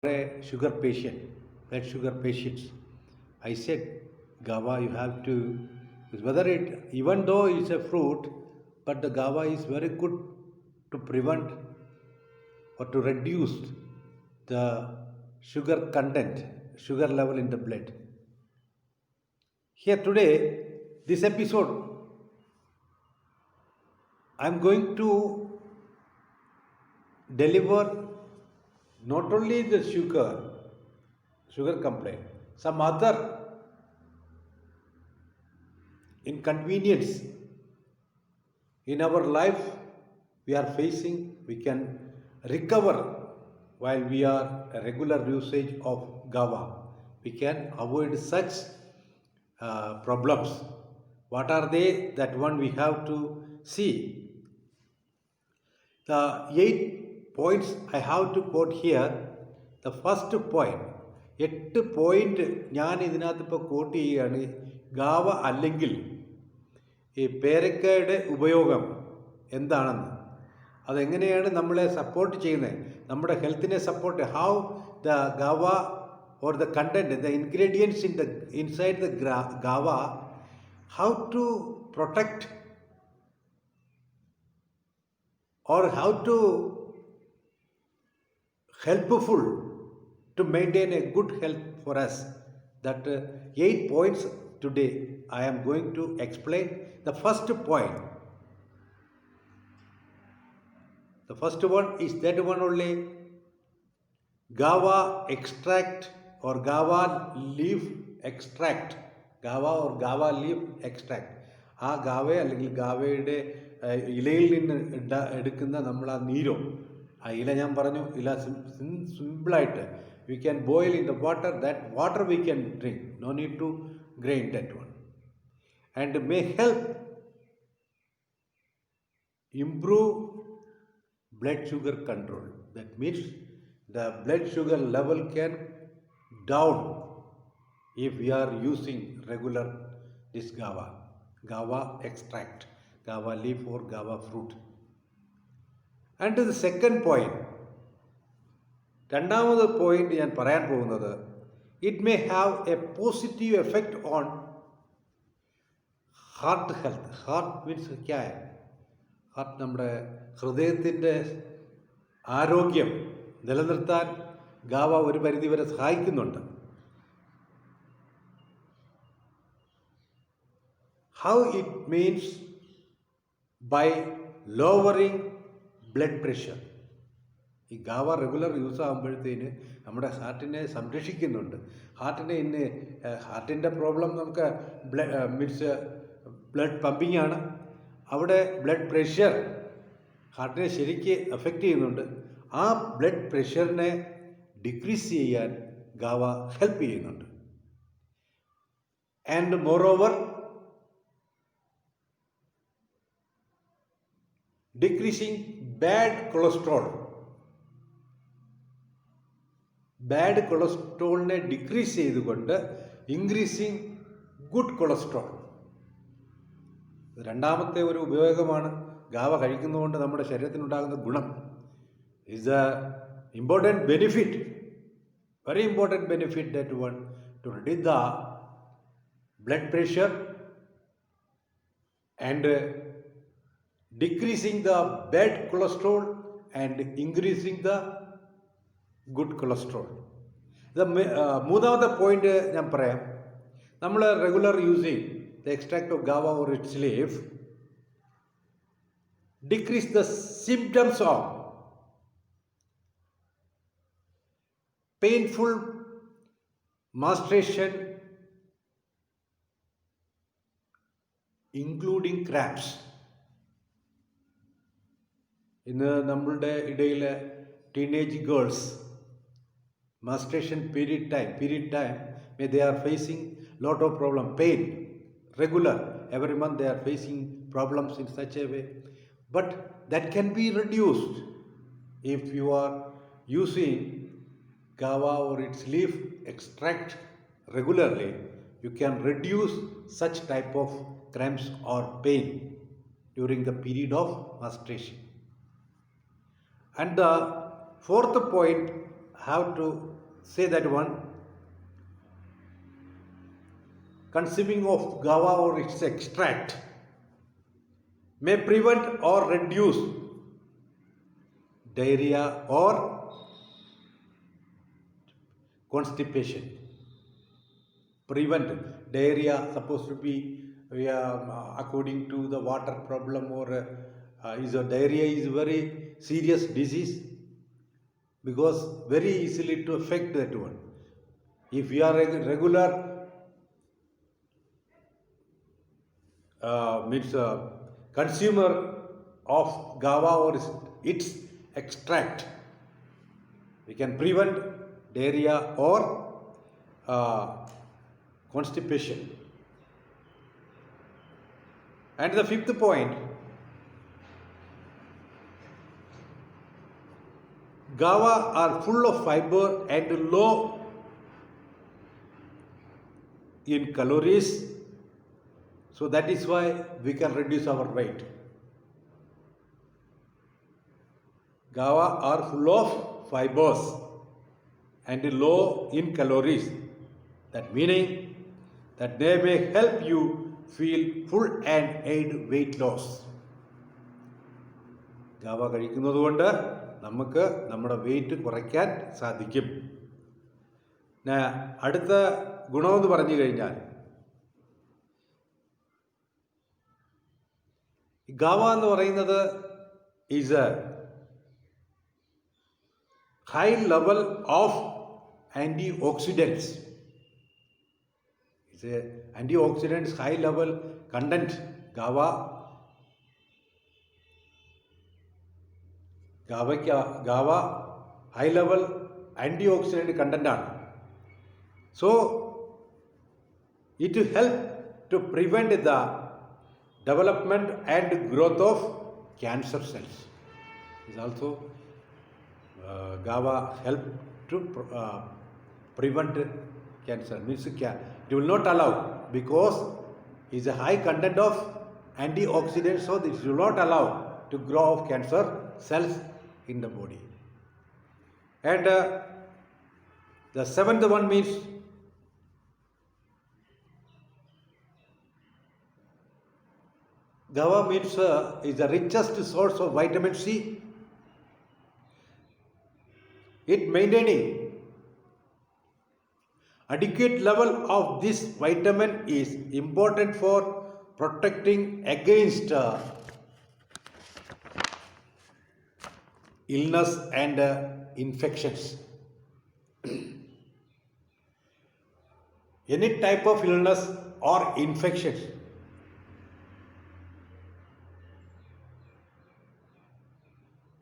a sugar patient, blood sugar patients. I said, Gava, you have to, whether it, even though it's a fruit, but the Gava is very good to prevent or to reduce the sugar content, sugar level in the blood. Here today, this episode, I'm going to deliver not only the sugar complaint, some other inconvenience in our life we are facing, we can recover while we are a regular usage of GABA. We can avoid such problems. What are they? That one we have to see. The 8 points I have to quote here. The first point, 8 point ഞാൻ ഇതിനകത്ത് ഇപ്പോൾ coat ചെയ്യുകയാണ്. ഗാവ അല്ലെങ്കിൽ ഈ പേരക്കയുടെ ഉപയോഗം എന്താണെന്ന്, അതെങ്ങനെയാണ് നമ്മളെ സപ്പോർട്ട് ചെയ്യുന്നത്, നമ്മുടെ ഹെൽത്തിനെ support, how the guava or the content, the ingredients inside the GABA, how to protect or how to helpful to maintain a good health for us. That 8 points today I am going to explain. The first point, the first one is that one only, GABA extract or GABA leaf extract. GABA or GABA leaf extract. ആ ഗാവ അല്ലെങ്കിൽ ഗാവയുടെ ഇലയിൽ നിന്ന് എടുക്കുന്ന നമ്മൾ ആ നീരോ, ആ ഇല ഞാൻ പറഞ്ഞു, ഇല സിമ്പിളായിട്ട് we can boil in the water, that water we can drink, no need to grind that one, and may help improve blood sugar control. That means the blood sugar level can down if we are using regular this GABA extract, GABA leaf or GABA fruit. And the second point, രണ്ടാമത് point ഞാൻ പറയാൻ പോകുന്നത്, it may have a positive effect on heart health. Heart means क्या है? Heart നമ്മുടെ ഹൃദയത്തിൻ്റെ ആരോഗ്യം നിലനിർത്താൻ ഗാവ ഒരു പരിധിവരെ സഹായിക്കുന്നുണ്ട്. How it means by lowering blood pressure. ഈ ഗാവ റെഗുലർ യൂസ് ആകുമ്പോഴത്തേന് നമ്മുടെ ഹാർട്ടിനെ സംരക്ഷിക്കുന്നുണ്ട്. ഹാർട്ടിൻ്റെ പ്രോബ്ലം നമുക്ക് മീൻസ് ബ്ലഡ് പമ്പിങ് ആണ്. അവിടെ ബ്ലഡ് പ്രഷർ ഹാർട്ടിനെ ശരിക്ക് എഫക്റ്റ് ചെയ്യുന്നുണ്ട്. ആ ബ്ലഡ് പ്രഷറിനെ ഡിക്രീസ് ചെയ്യാൻ ഗാവ ഹെൽപ്പ് ചെയ്യുന്നുണ്ട്. And moreover decreasing bad cholesterol. Bad കൊളസ്ട്രോളിനെ ഡിക്രീസ് ചെയ്തുകൊണ്ട് ഇൻക്രീസിങ് ഗുഡ് കൊളസ്ട്രോൾ. രണ്ടാമത്തെ ഒരു ഉപയോഗമാണ് ഗാവ കഴിക്കുന്നതുകൊണ്ട് നമ്മുടെ ശരീരത്തിനുണ്ടാകുന്ന ഗുണം. is a important benefit, very important benefit, that one to reduce the blood pressure and decreasing the bad cholesterol and increasing the good cholesterol. മൂന്നാമത്തെ point ഞാൻ പറയാം. നമ്മൾ regular using the extract of GABA or its leaf decrease the symptoms of painful menstruation, including cramps. ഇന്ന് നമ്മളുടെ ഇടയിൽ teenage girls menstruation period time they are facing lot of problem, pain, regular, every month they are facing problems in such a way. But that can be reduced if you are using GABA or its leaf extract regularly. You can reduce such type of cramps or pain during the period of menstruation. And the fourth point, how to say that one, consuming of guava or its extract may prevent or reduce diarrhea or constipation. Prevent diarrhea, supposed to be according to the water problem, or is a diarrhea is a very serious disease, because very easily to affect that one. If you are a regular consumer of guava or its extract, we can prevent diarrhea or constipation. And the fifth point, guava are full of fiber and low in calories, so that is why we can reduce our weight. Guava are full of fibers and low in calories. That meaning that they may help you feel full and aid weight loss. ഗാവ കഴിക്കുന്നത് കൊണ്ട് നമുക്ക് നമ്മുടെ wait കുറയ്ക്കാൻ സാധിക്കും. അടുത്ത ഗുണമെന്ന് പറഞ്ഞു കഴിഞ്ഞാൽ, ഗാവ എന്ന് പറയുന്നത് is a high level of antioxidants. It's a antioxidants high level content. Gava high level antioxidant content ആണ്. So it will help to prevent the development and growth of cancer cells. Is also Gava help to prevent cancer. Means it will not allow, because it is a high content of antioxidants, so this will not allow to grow of cancer cells in the body. And the seventh one means Gava means is the richest source of vitamin C. It maintaining adequate level of this vitamin is important for protecting against illness and infections. Any type of illness or infections,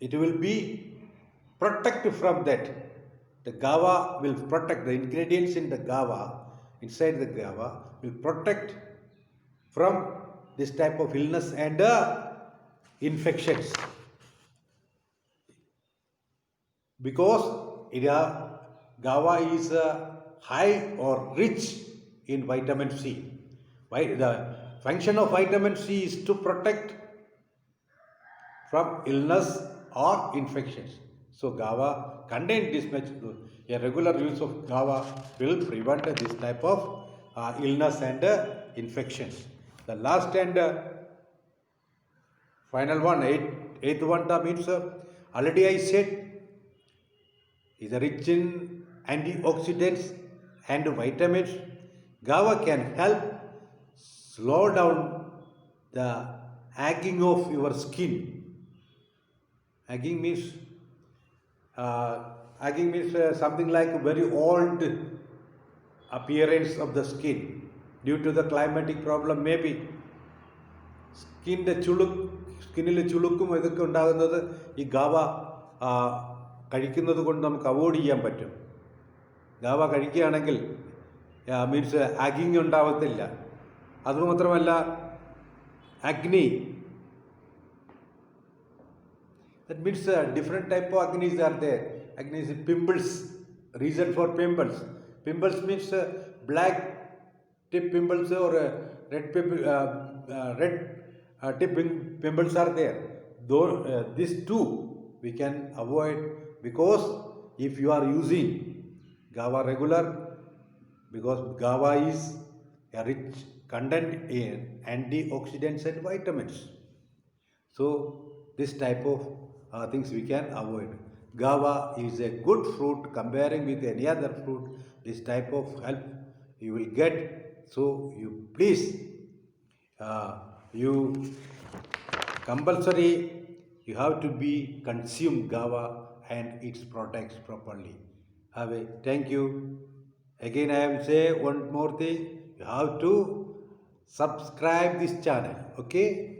it will be protected from that. The Gava will protect, the ingredients in the Gava, inside the Gava, will protect from this type of illness and infections. Because Gava is high or rich in vitamin C. The function of vitamin C is to protect from illness or infections. So Gava contain this much. A regular use of Gava will prevent this type of illness and infections. The last and final one, eighth one, means already I said, is rich in antioxidants and vitamins. Gava can help slow down the aging of your skin. Aging means something like very old appearance of the skin due to the climatic problem. Maybe സ്കിന്നിൽ ചുളുക്കും ഇതൊക്കെ ഉണ്ടാകുന്നത് ഈ ഗാവ കഴിക്കുന്നത് കൊണ്ട് നമുക്ക് avoid ചെയ്യാൻ പറ്റും. ഗാവ കഴിക്കുകയാണെങ്കിൽ മീൻസ് ആഗിങ് ഉണ്ടാവത്തില്ല. അതുമാത്രമല്ല, അഗ്നി, that means different type of agnis are there. Agni is pimples, reason for pimples. Pimples means black tip pimples or red tip pimples are there. Though these two we can avoid, because if you are using Guava regular because guava is a rich content in antioxidants and vitamins. So this type of things we can avoid. Guava is a good fruit comparing with any other fruit. This type of help you will get. So you please you compulsory you have to be consume guava and its products properly. Have a thank you. Again I will say one more thing. You have to subscribe this channel. Okay.